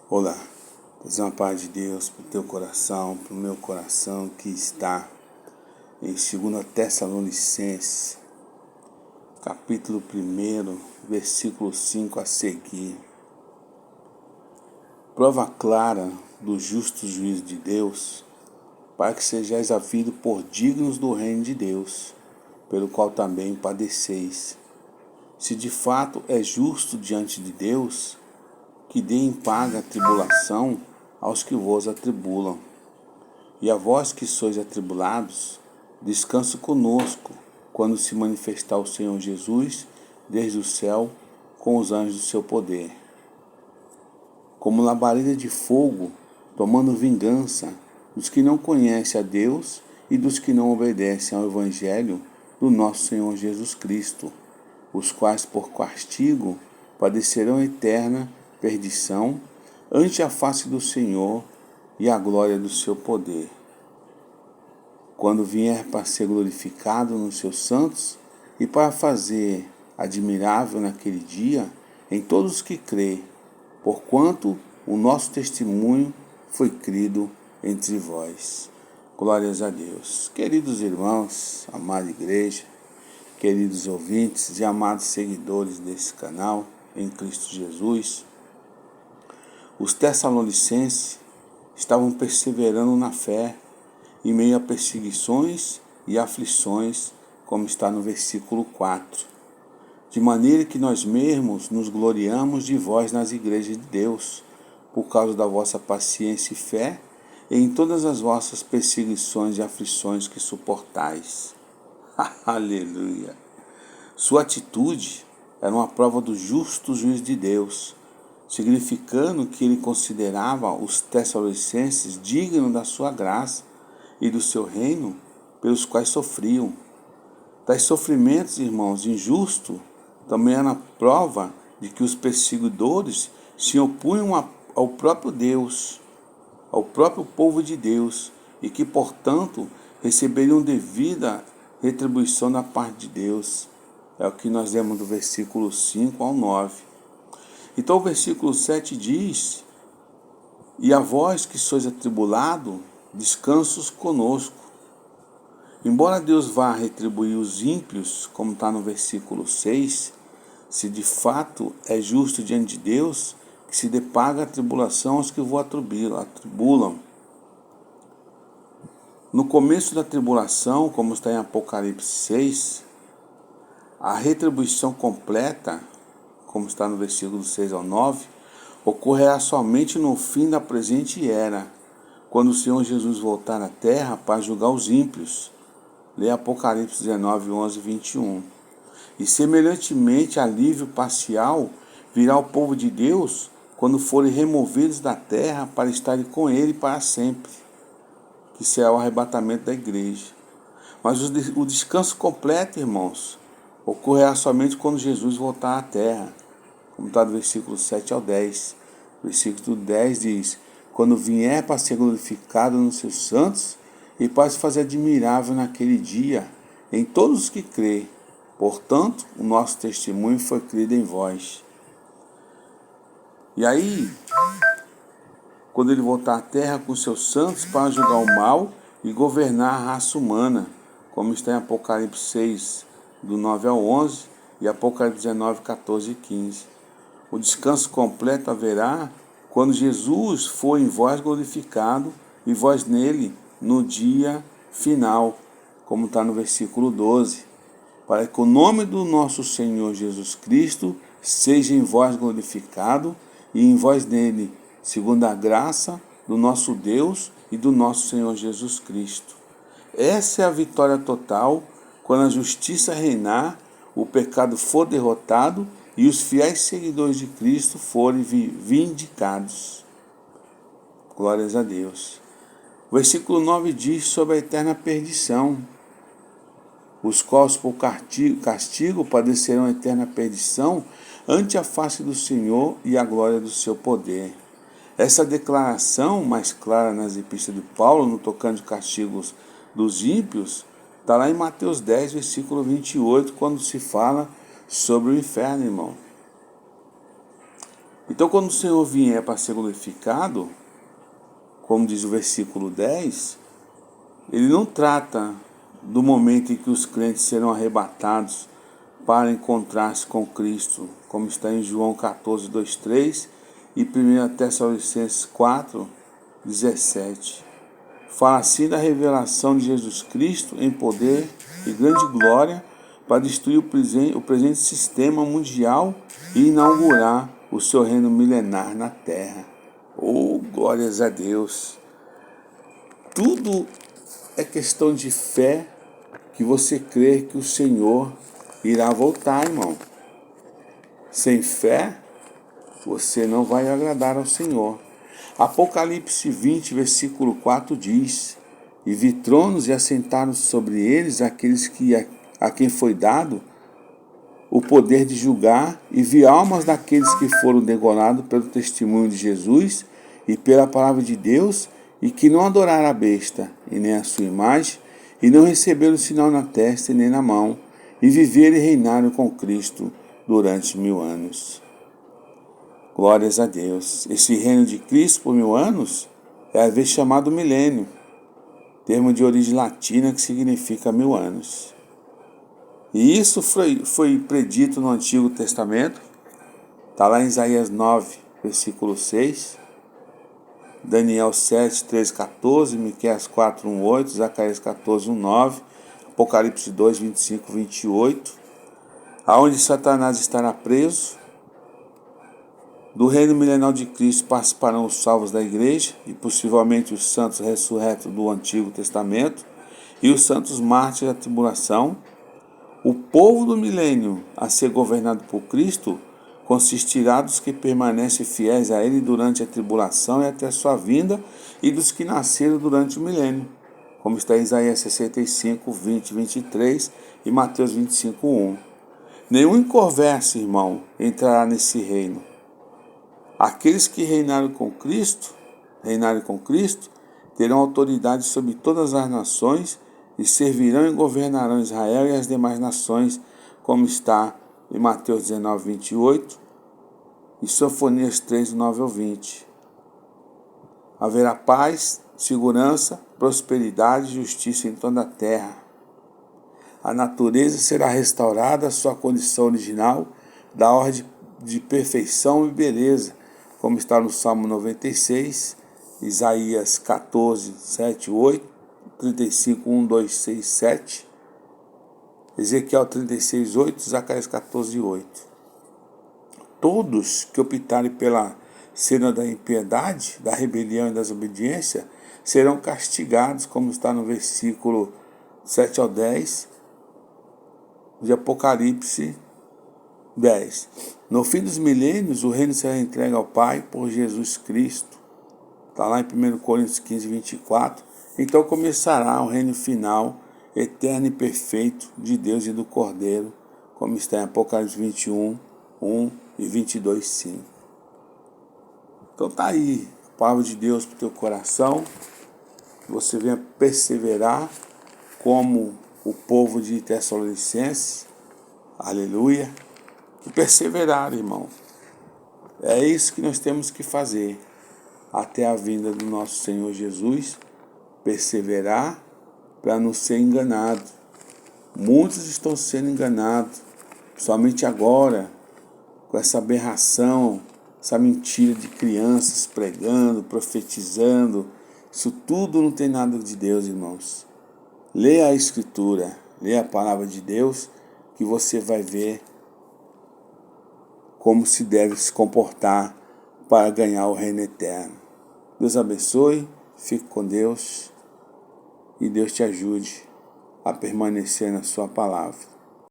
Olá, trazer uma paz de Deus para o teu coração, para o meu coração, que está em 2 Tessalonicenses, capítulo 1, versículo 5 a seguir. Prova clara do justo juízo de Deus, para que sejais havido por dignos do reino de Deus, pelo qual também padeceis. Se de fato é justo diante de Deus, que dê em paga a tribulação aos que vos atribulam. E a vós que sois atribulados, descanso conosco, quando se manifestar o Senhor Jesus desde o céu com os anjos do seu poder. Como labareda de fogo, tomando vingança dos que não conhecem a Deus e dos que não obedecem ao Evangelho do nosso Senhor Jesus Cristo, os quais por castigo padecerão eterna perdição ante a face do Senhor e a glória do seu poder, quando vier para ser glorificado nos seus santos e para fazer admirável naquele dia em todos os que crê, porquanto o nosso testemunho foi crido entre vós. Glórias a Deus. Queridos irmãos, amada igreja, queridos ouvintes e amados seguidores desse canal em Cristo Jesus, os tessalonicenses estavam perseverando na fé em meio a perseguições e aflições, como está no versículo 4. De maneira que nós mesmos nos gloriamos de vós nas igrejas de Deus, por causa da vossa paciência e fé, e em todas as vossas perseguições e aflições que suportais. Aleluia! Sua atitude era uma prova do justo juízo de Deus, significando que ele considerava os tessalonicenses dignos da sua graça e do seu reino pelos quais sofriam. Tais sofrimentos, irmãos, injustos, também eram prova de que os perseguidores se opunham ao próprio Deus, ao próprio povo de Deus, e que, portanto, receberiam devida retribuição da parte de Deus. É o que nós lemos do versículo 5 ao 9. Então o versículo 7 diz: E a vós que sois atribulado, descansos conosco. Embora Deus vá retribuir os ímpios, como está no versículo 6, se de fato é justo diante de Deus, que se dê paga a tribulação aos que vos atribulam. No começo da tribulação, como está em Apocalipse 6, a retribuição completa, como está no versículo 6 ao 9, ocorrerá somente no fim da presente era, quando o Senhor Jesus voltar à terra para julgar os ímpios. Lê Apocalipse 19, 11 e 21. E semelhantemente alívio parcial virá ao povo de Deus quando forem removidos da terra para estarem com ele para sempre, que será o arrebatamento da igreja. Mas o descanso completo, irmãos, ocorrerá somente quando Jesus voltar à terra, como está do versículo 7 ao 10. Versículo 10 diz: Quando vier para ser glorificado nos seus santos e para se fazer admirável naquele dia em todos os que crê. Portanto, o nosso testemunho foi crido em vós. E aí, quando ele voltar à terra com seus santos para julgar o mal e governar a raça humana, como está em Apocalipse 6, do 9 ao 11, e Apocalipse 19, 14 e 15. O descanso completo haverá quando Jesus for em vós glorificado e vós nele no dia final, como está no versículo 12, para que o nome do nosso Senhor Jesus Cristo seja em vós glorificado e em vós nele, segundo a graça do nosso Deus e do nosso Senhor Jesus Cristo. Essa é a vitória total, quando a justiça reinar, o pecado for derrotado e os fiéis seguidores de Cristo forem vindicados. Glórias a Deus. O versículo 9 diz sobre a eterna perdição. Os quais por castigo padecerão a eterna perdição ante a face do Senhor e a glória do seu poder. Essa declaração mais clara nas epístolas de Paulo, no tocante de castigos dos ímpios, está lá em Mateus 10, versículo 28, quando se fala sobre o inferno, irmão. Então, quando o Senhor vier para ser glorificado, como diz o versículo 10, ele não trata do momento em que os crentes serão arrebatados para encontrar-se com Cristo, como está em João 14, 2, 3 e 1 Tessalonicenses 4, 17. Fala assim da revelação de Jesus Cristo em poder e grande glória para destruir o presente sistema mundial e inaugurar o seu reino milenar na terra. Oh, glórias a Deus! Tudo é questão de fé, que você crê que o Senhor irá voltar, irmão. Sem fé, você não vai agradar ao Senhor. Apocalipse 20, versículo 4 diz: E vi tronos e assentaram sobre eles aqueles a quem foi dado o poder de julgar, e vi almas daqueles que foram degonados pelo testemunho de Jesus e pela palavra de Deus, e que não adoraram a besta, e nem a sua imagem, e não receberam sinal na testa e nem na mão, e viveram e reinaram com Cristo durante 1000 anos. Glórias a Deus. Esse reino de Cristo por 1000 anos é às vezes chamado milênio, termo de origem latina que significa 1000 anos. E isso foi predito no Antigo Testamento, está lá em Isaías 9, versículo 6, Daniel 7, 13, 14, Miqueias 4, 1, 8, Zacarias 14, 1, 9, Apocalipse 2, 25, 28, aonde Satanás estará preso. Do reino milenal de Cristo participarão os salvos da igreja e possivelmente os santos ressurretos do Antigo Testamento e os santos mártires da tribulação. O povo do milênio a ser governado por Cristo consistirá dos que permanecem fiéis a Ele durante a tribulação e até a sua vinda, e dos que nasceram durante o milênio, como está em Isaías 65, 20, 23 e Mateus 25, 1. Nenhum inconverso, irmão, entrará nesse reino. Aqueles que reinarem com Cristo, terão autoridade sobre todas as nações e servirão e governarão Israel e as demais nações, como está em Mateus 19, 28 e Sofonias 3, 9 ao 20. Haverá paz, segurança, prosperidade e justiça em toda a terra. A natureza será restaurada à sua condição original, da ordem de perfeição e beleza, como está no Salmo 96, Isaías 14, 7, 8, 35, 1, 2, 6, 7, Ezequiel 36, 8, Zacarias 14, 8. Todos que optarem pela senda da impiedade, da rebelião e da desobediência, serão castigados, como está no versículo 7 ao 10 de Apocalipse 10. No fim dos milênios, o reino será entregue ao Pai por Jesus Cristo. Está lá em 1 Coríntios 15, 24. Então começará o reino final, eterno e perfeito de Deus e do Cordeiro, como está em Apocalipse 21, 1 e 22, 5. Então tá aí, a palavra de Deus para o teu coração. Você venha perseverar como o povo de Tessalonicenses. Aleluia. E perseverar, irmão. É isso que nós temos que fazer até a vinda do nosso Senhor Jesus. Perseverar para não ser enganado. Muitos estão sendo enganados, somente agora, com essa aberração, essa mentira de crianças pregando, profetizando. Isso tudo não tem nada de Deus, irmãos. Leia a Escritura, leia a palavra de Deus, que você vai ver como se deve se comportar para ganhar o reino eterno. Deus abençoe, fique com Deus e Deus te ajude a permanecer na sua palavra.